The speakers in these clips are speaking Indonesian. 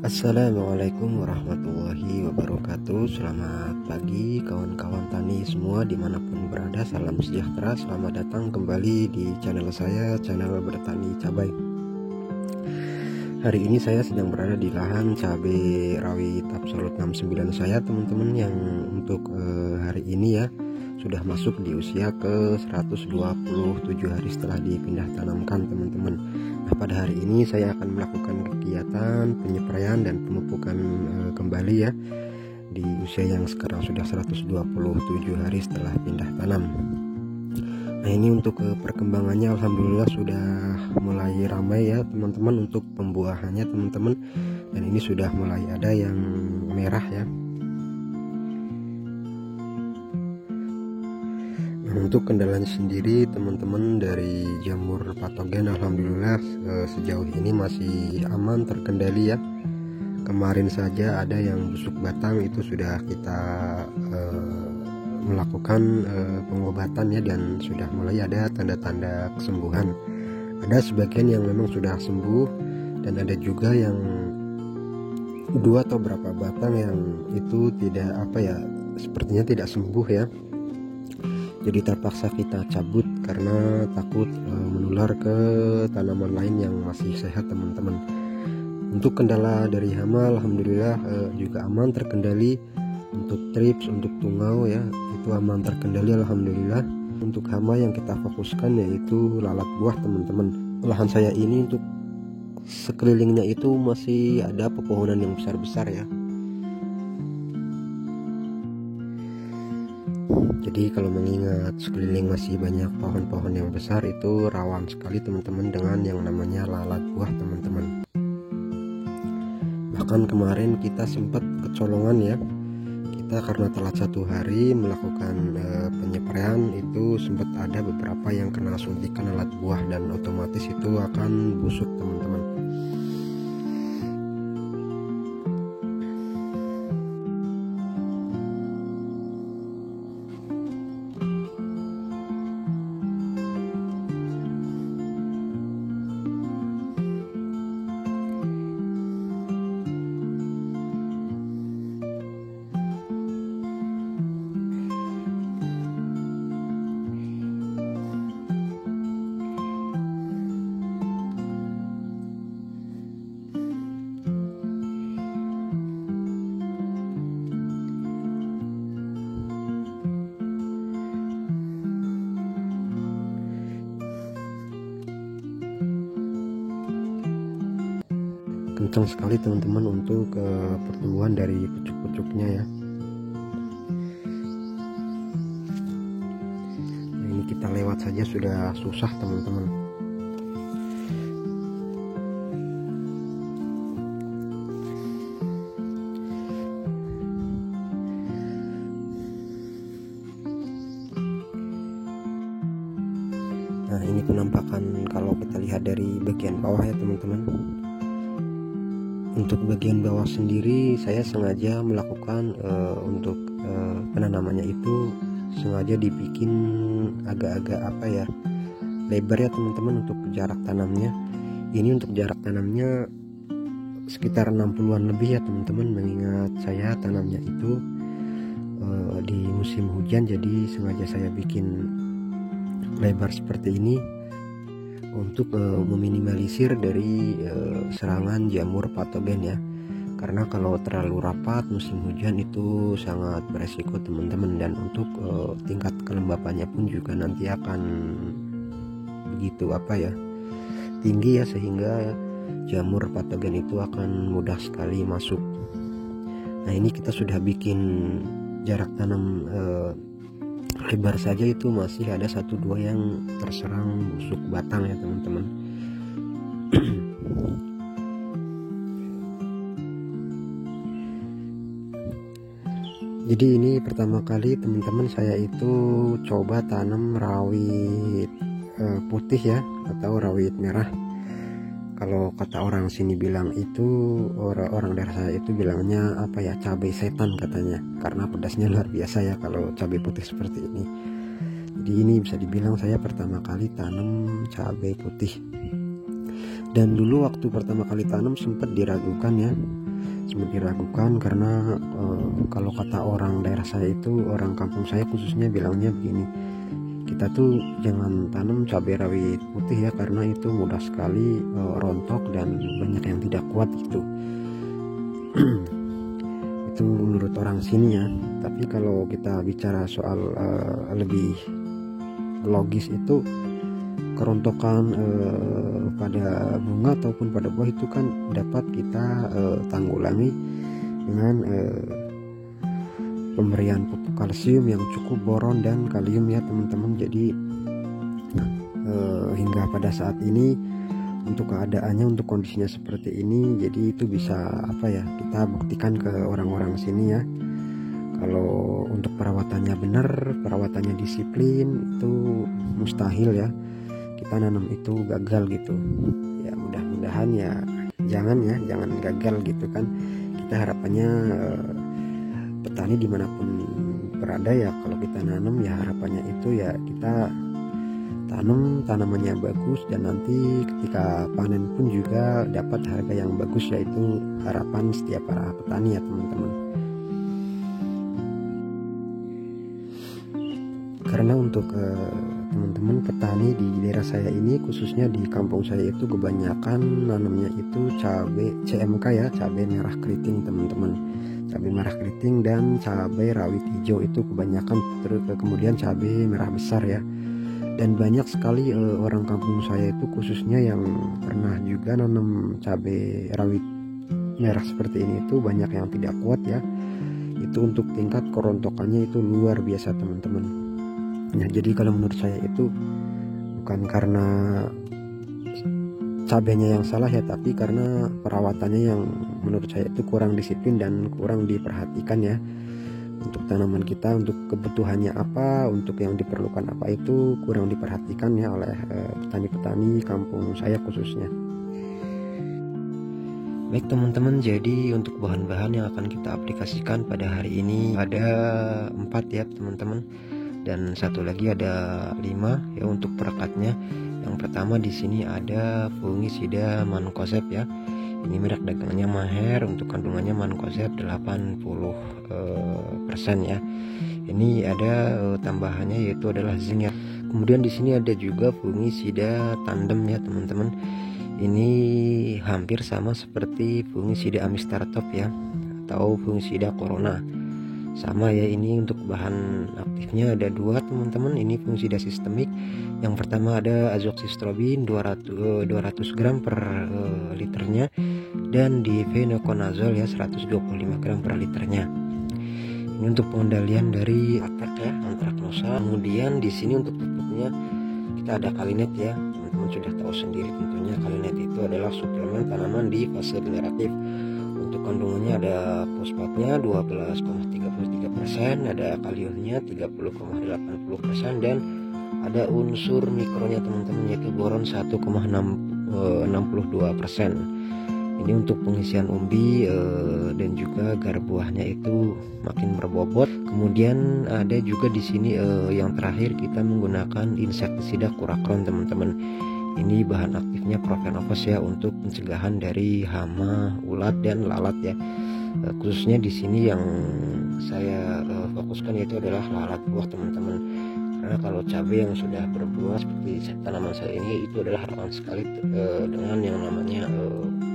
Assalamualaikum warahmatullahi wabarakatuh. Selamat pagi kawan-kawan tani semua dimanapun berada. Salam sejahtera, selamat datang kembali di channel saya, channel Bertani Cabai. Hari ini saya sedang berada di lahan cabai rawit Absolut 69 saya, teman-teman, yang untuk hari ini ya sudah masuk di usia ke 127 hari setelah dipindah tanamkan, teman-teman. Nah, pada hari ini saya akan melakukan kegiatan penyepraian dan pemupukan kembali ya di usia yang sekarang sudah 127 hari setelah pindah tanam. Nah, ini untuk perkembangannya alhamdulillah sudah mulai ramai ya teman-teman untuk pembuahannya, teman-teman, dan ini sudah mulai ada yang merah ya. Untuk kendalanya sendiri, teman-teman, dari jamur patogen alhamdulillah sejauh ini masih aman terkendali ya. Kemarin saja ada yang busuk batang, itu sudah kita melakukan pengobatan ya, dan sudah mulai ada tanda-tanda kesembuhan. Ada sebagian yang memang sudah sembuh, dan ada juga yang dua atau berapa batang yang itu tidak sepertinya tidak sembuh ya. Jadi terpaksa kita cabut karena takut menular ke tanaman lain yang masih sehat, teman-teman. Untuk kendala dari hama alhamdulillah juga aman terkendali. Untuk trips, untuk tungau ya, itu aman terkendali alhamdulillah. Untuk hama yang kita fokuskan yaitu lalat buah, teman-teman. Lahan saya ini untuk sekelilingnya itu masih ada pepohonan yang besar-besar ya. Jadi kalau mengingat sekeliling masih banyak pohon-pohon yang besar, itu rawan sekali, teman-teman, dengan yang namanya lalat buah, teman-teman. Bahkan kemarin kita sempat kecolongan ya. Kita karena telat 1 hari melakukan penyepraian, itu sempat ada beberapa yang kena suntikan lalat buah dan otomatis itu akan busuk, teman-teman. Kencang sekali, teman-teman, untuk pertumbuhan dari pucuk-pucuknya ya. Nah, ini kita lewat saja sudah susah, teman-teman. Nah, ini penampakan kalau kita lihat dari bagian bawah ya, teman-teman. Untuk bagian bawah sendiri saya sengaja melakukan untuk penanamannya itu sengaja dibikin agak-agak lebar ya, teman-teman, untuk jarak tanamnya. Ini untuk jarak tanamnya sekitar 60-an lebih ya, teman-teman, mengingat saya tanamnya itu di musim hujan, jadi sengaja saya bikin lebar seperti ini untuk meminimalisir dari serangan jamur patogen ya. Karena kalau terlalu rapat musim hujan itu sangat beresiko, teman-teman, dan untuk tingkat kelembapannya pun juga nanti akan begitu tinggi ya, sehingga jamur patogen itu akan mudah sekali masuk. Nah, ini kita sudah bikin jarak tanam lebar saja itu masih ada 1-2 yang terserang busuk batang ya, teman-teman. Jadi ini pertama kali, teman-teman, saya itu coba tanam rawit putih ya, atau rawit merah. Kalau kata orang sini bilang itu, orang daerah saya itu bilangnya cabai setan katanya, karena pedasnya luar biasa ya kalau cabai putih seperti ini. Jadi ini bisa dibilang saya pertama kali tanam cabai putih. Dan dulu waktu pertama kali tanam sempat diragukan ya, sempat diragukan karena kalau kata orang daerah saya itu, orang kampung saya khususnya bilangnya begini, kita tuh jangan tanam cabai rawit putih ya, karena itu mudah sekali rontok dan banyak yang tidak kuat gitu. Itu menurut orang sini ya. Tapi kalau kita bicara soal lebih logis, itu kerontokan pada bunga ataupun pada buah itu kan dapat kita tanggulangi dengan pemberian pupuk kalsium yang cukup, boron dan kalium ya teman-teman. Jadi hingga pada saat ini untuk keadaannya, untuk kondisinya seperti ini, jadi itu bisa kita buktikan ke orang-orang sini ya. Kalau untuk perawatannya benar, perawatannya disiplin, itu mustahil ya kita nanam itu gagal gitu ya. Mudah-mudahan ya jangan gagal gitu kan. Kita harapannya petani dimanapun berada ya, kalau kita nanam ya harapannya itu ya kita tanam tanamannya bagus, dan nanti ketika panen pun juga dapat harga yang bagus, yaitu harapan setiap para petani ya teman-teman. Karena untuk teman-teman petani di daerah saya ini, khususnya di kampung saya itu kebanyakan nanamnya itu cabai CMK ya, cabai merah keriting teman-teman. Cabai merah keriting dan cabai rawit hijau itu kebanyakan, kemudian cabai merah besar ya. Dan banyak sekali orang kampung saya itu khususnya yang pernah juga nanam cabai rawit merah seperti ini, itu banyak yang tidak kuat ya. Itu untuk tingkat kerontokannya itu luar biasa teman-teman. Nah, jadi kalau menurut saya itu bukan karena cabainya yang salah ya, tapi karena perawatannya yang menurut saya itu kurang disiplin dan kurang diperhatikan ya. Untuk tanaman kita, untuk kebutuhannya apa, untuk yang diperlukan apa, itu kurang diperhatikan ya oleh petani-petani kampung saya khususnya. Baik teman-teman, jadi untuk bahan-bahan yang akan kita aplikasikan pada hari ini ada 4 ya teman-teman, dan satu lagi ada 5 ya untuk perekatnya. Yang pertama di sini ada fungisida mancozeb ya. Ini merek dagangannya Maher, untuk kandungannya mancozeb 80% ya. Ini ada tambahannya yaitu adalah zinc ya. Kemudian di sini ada juga fungisida tandem ya teman-teman. Ini hampir sama seperti fungisida amistartop ya, atau fungisida corona. Sama ya, ini untuk bahan aktifnya ada 2 teman-teman. Ini fungisida sistemik. Yang pertama ada azoxystrobin 200 gram per liternya, dan difenoconazole ya 125 gram per liternya. Ini untuk pengendalian dari antraknosa. Kemudian di sini untuk pupuknya kita ada Kalinet ya. Teman-teman sudah tahu sendiri tentunya, Kalinet itu adalah suplemen tanaman di fase generatif. Untuk kandungannya ada fosfatnya 12,33%, ada kaliumnya 30,80%, dan ada unsur mikronya teman-teman yaitu boron 1,62%. Ini untuk pengisian umbi dan juga gar buahnya itu makin berbobot. Kemudian ada juga di sini yang terakhir kita menggunakan insektisida kurakron teman-teman. Ini bahan aktifnya Profenofos ya, untuk pencegahan dari hama, ulat dan lalat ya. Khususnya di sini yang saya fokuskan yaitu adalah lalat buah teman-teman. Karena kalau cabai yang sudah berbuah seperti tanaman saya ini, itu adalah rawan sekali dengan yang namanya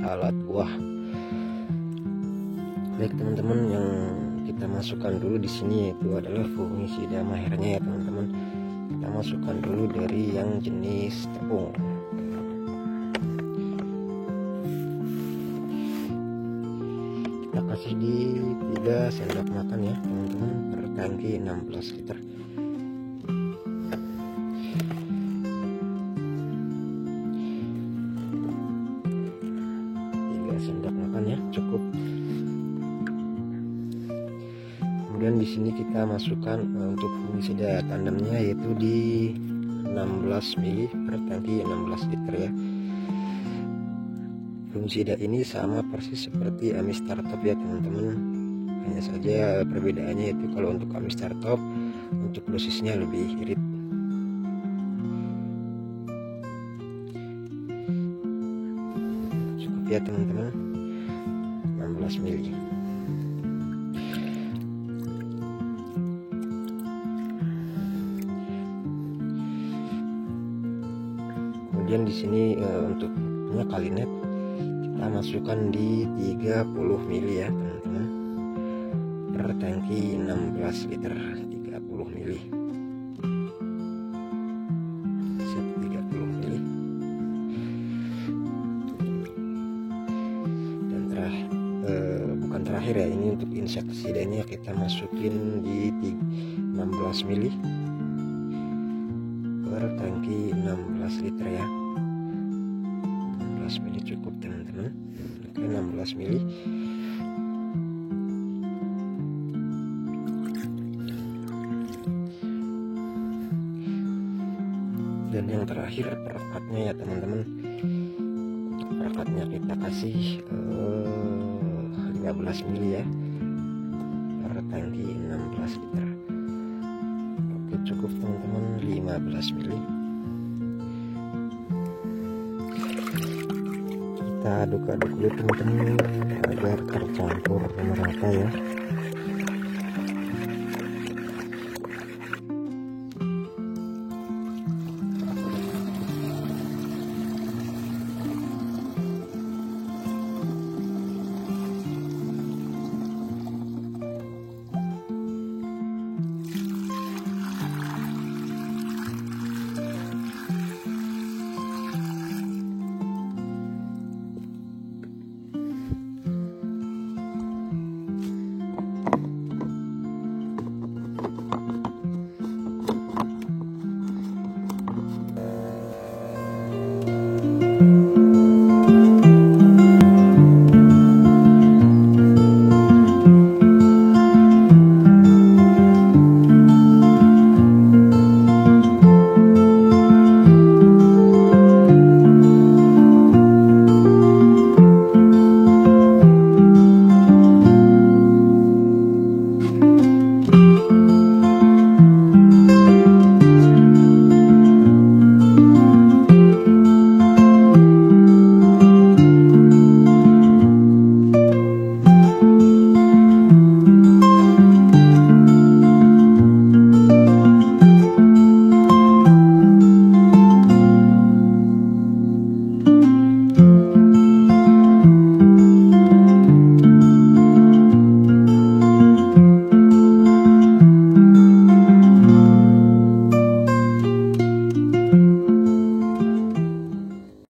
lalat buah. Baik teman-teman, yang kita masukkan dulu di sini itu adalah fungisida Mahernya ya teman-teman. Kita masukkan dulu dari yang jenis tepung. Kita kasih di 3 sendok makan ya teman-teman per tangki 16 liter. Sendok makan ya, cukup. Kemudian di sini kita masukkan untuk fungisida tandemnya yaitu di 16 ml per tangki 16 liter ya. Fungisida ini sama persis seperti amistartop ya teman-teman. Hanya saja perbedaannya yaitu kalau untuk amistartop untuk dosisnya lebih irit. Cukup ya teman-teman. 16 mili. Kemudian di sini untuk kalinet kita masukkan di 30 mili ya teman-teman, per tangki 16 liter 30 mili. 30 mili. Dan bukan terakhir ya, ini untuk insektisidanya kita masukin di 16 mili per tangki 16 liter ya. 16 mili cukup teman-teman. Oke, 16 mili. Dan yang terakhir perekatnya ya teman-teman. Untuk perekatnya kita kasih 15 mili ya per tangki 16 liter. Oke, cukup teman-teman, 15 mili. Kita aduk-aduk dulu teman-teman agar tercampur merata ya.